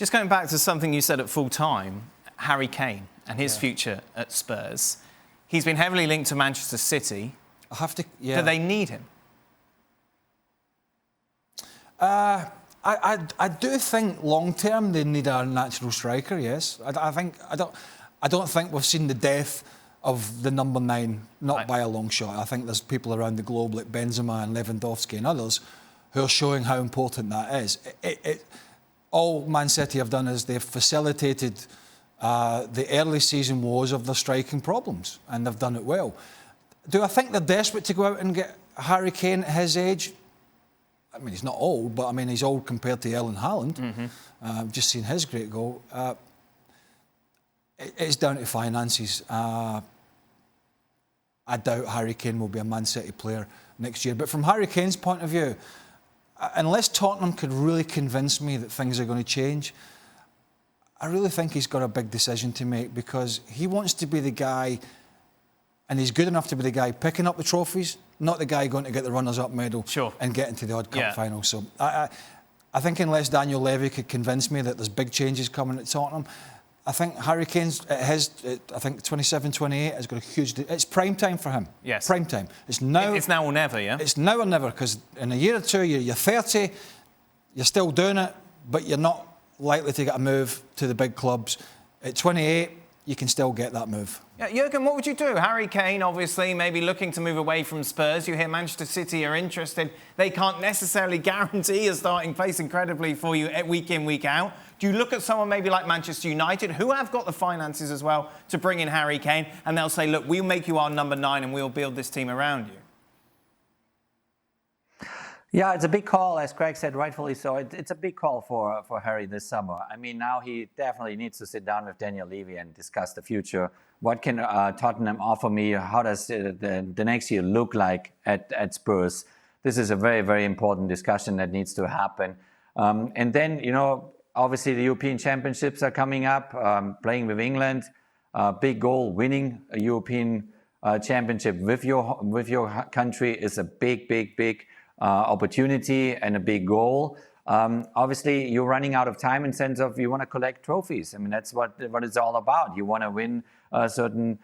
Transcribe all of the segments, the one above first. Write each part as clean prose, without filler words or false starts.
Just going back to something you said at full time, Harry Kane and his future at Spurs. He's been heavily linked to Manchester City. Do they need him? I do think long term they need a natural striker. Yes, I don't think we've seen the death of the number 9, not by a long shot. I think there's people around the globe like Benzema and Lewandowski and others who are showing how important that is. All Man City have done is they've facilitated the early season woes of their striking problems, and they've done it well. Do I think they're desperate to go out and get Harry Kane at his age? I mean, he's not old, but I mean, he's old compared to Erling Haaland. I've just seen his great goal. It's down to finances. I doubt Harry Kane will be a Man City player next year. But from Harry Kane's point of view, unless Tottenham could really convince me that things are going to change, I really think he's got a big decision to make, because he wants to be the guy, and he's good enough to be the guy picking up the trophies, not the guy going to get the runners-up medal and get into the odd cup final. So I think unless Daniel Levy could convince me that there's big changes coming at Tottenham, I think Harry Kane's, I think 27, 28 has got a huge... It's prime time for him. Yes. Prime time. It's now or never, yeah? It's now or never, because in a year or two, you're 30, you're still doing it, but you're not likely to get a move to the big clubs. At 28, you can still get that move. Yeah, Jurgen, what would you do? Harry Kane, obviously, maybe looking to move away from Spurs. You hear Manchester City are interested. They can't necessarily guarantee a starting place incredibly for you week in, week out. Do you look at someone maybe like Manchester United, who have got the finances as well to bring in Harry Kane, and they'll say, look, we'll make you our number 9 and we'll build this team around you? Yeah, it's a big call, as Greg said, rightfully so. It's a big call for Harry this summer. I mean, now he definitely needs to sit down with Daniel Levy and discuss the future. What can Tottenham offer me? How does the next year look like at Spurs? This is a very, very important discussion that needs to happen. And then, you know, obviously the European Championships are coming up, playing with England. Big goal, winning a European Championship with your country is a big opportunity and a big goal. Obviously, you're running out of time in sense of you want to collect trophies. I mean, that's what it's all about. You want to win certain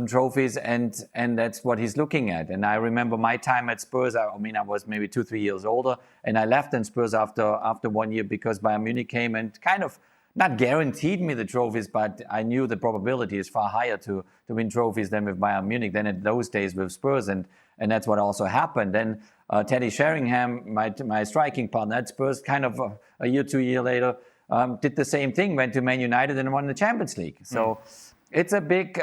trophies, and that's what he's looking at. And I remember my time at Spurs. I mean, I was maybe 2-3 years older, and I left in Spurs after 1 year because Bayern Munich came and kind of not guaranteed me the trophies, but I knew the probability is far higher to win trophies than with Bayern Munich than in those days with Spurs, and that's what also happened. Then Teddy Sheringham, my striking partner at Spurs, kind of a year, 2 years later, did the same thing, went to Man United and won the Champions League. So it's a big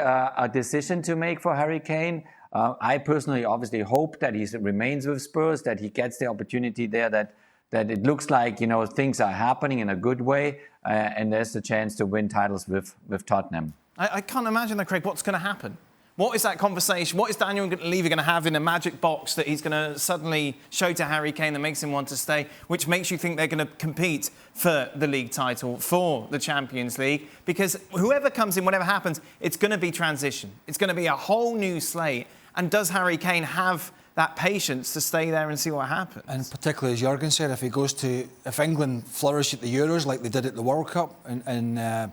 decision to make for Harry Kane. I personally obviously hope that he remains with Spurs, that he gets the opportunity there, that it looks like, you know, things are happening in a good way, and there's the chance to win titles with Tottenham. I can't imagine, though, Craig, what's going to happen? What is that conversation? What is Daniel Levy going to have in a magic box that he's going to suddenly show to Harry Kane that makes him want to stay, which makes you think they're going to compete for the league title, for the Champions League? Because whoever comes in, whatever happens, it's going to be transition. It's going to be a whole new slate. And does Harry Kane have that patience to stay there and see what happens? And particularly, as Jurgen said, if England flourish at the Euros like they did at the World Cup in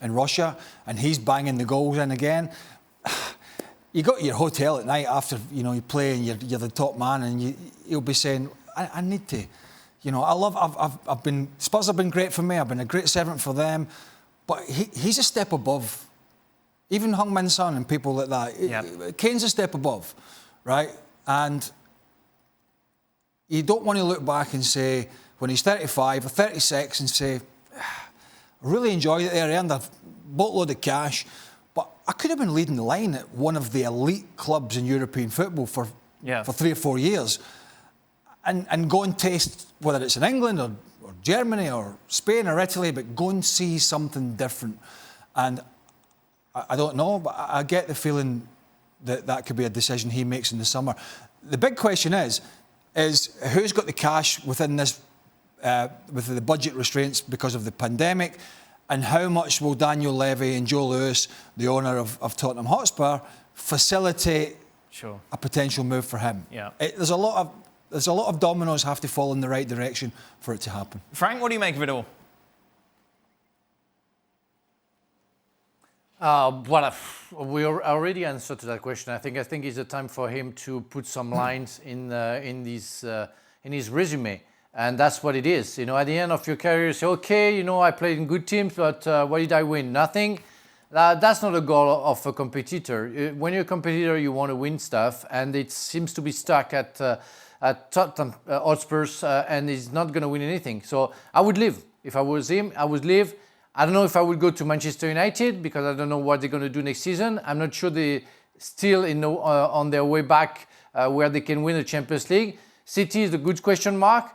Russia, and he's banging the goals in again, you go to your hotel at night after, you know, you play and you're the top man, and you'll be saying, I need to, you know, Spurs have been great for me, I've been a great servant for them, but he's a step above. Even Heung-min Son and people like that. Kane's a step above, right? And you don't want to look back and say, when he's 35 or 36, and say, I really enjoyed it there, I earned a boatload of cash, but I could have been leading the line at one of the elite clubs in European football for 3 or 4 years, and go and taste, whether it's in England or Germany or Spain or Italy, but go and see something different. And I don't know, but I get the feeling that could be a decision he makes in the summer. The big question is who's got the cash within this, with the budget restraints because of the pandemic, and how much will Daniel Levy and Joe Lewis, the owner of Tottenham Hotspur, facilitate a potential move for him? There's a lot of dominoes have to fall in the right direction for it to happen. Frank, what do you make of it all? We already answered to that question. I think it's a time for him to put some lines in his resume, and that's what it is. At the end of your career, you say, okay, I played in good teams, but what did I win? Nothing. That's not a goal of a competitor. When you're a competitor, you want to win stuff, and it seems to be stuck at Tottenham Hotspurs, and he's not going to win anything. So I would leave. If I was him, I would leave. I don't know if I would go to Manchester United because I don't know what they're going to do next season. I'm not sure they're still on their way back where they can win the Champions League. City is a good question mark.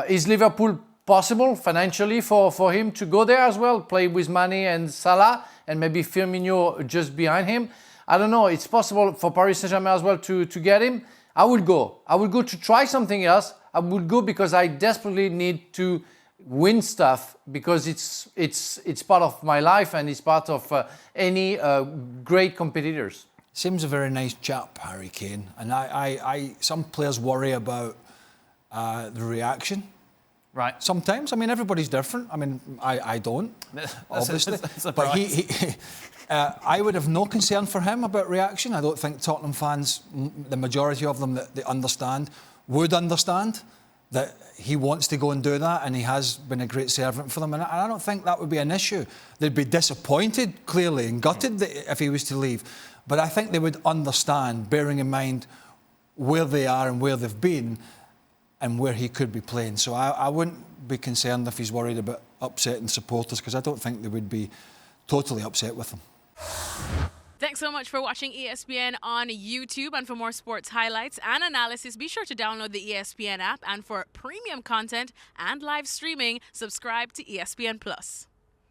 Is Liverpool possible financially for him to go there as well, play with Mane and Salah and maybe Firmino just behind him? I don't know. It's possible for Paris Saint-Germain as well to get him. I would go. I would go to try something else. I would go because I desperately need to win stuff because it's part of my life and it's part of any great competitors. Seems a very nice chap, Harry Kane, and I some players worry about the reaction. Right. Sometimes, I mean, everybody's different. I mean, I don't, obviously. But I would have no concern for him about reaction. I don't think Tottenham fans, the majority of them that they would understand that he wants to go and do that, and he has been a great servant for them. And I don't think that would be an issue. They'd be disappointed, clearly, and gutted if he was to leave. But I think they would understand, bearing in mind where they are and where they've been and where he could be playing. So I wouldn't be concerned if he's worried about upsetting supporters, because I don't think they would be totally upset with him. Thanks so much for watching ESPN on YouTube. And for more sports highlights and analysis, be sure to download the ESPN app. And for premium content and live streaming, subscribe to ESPN Plus.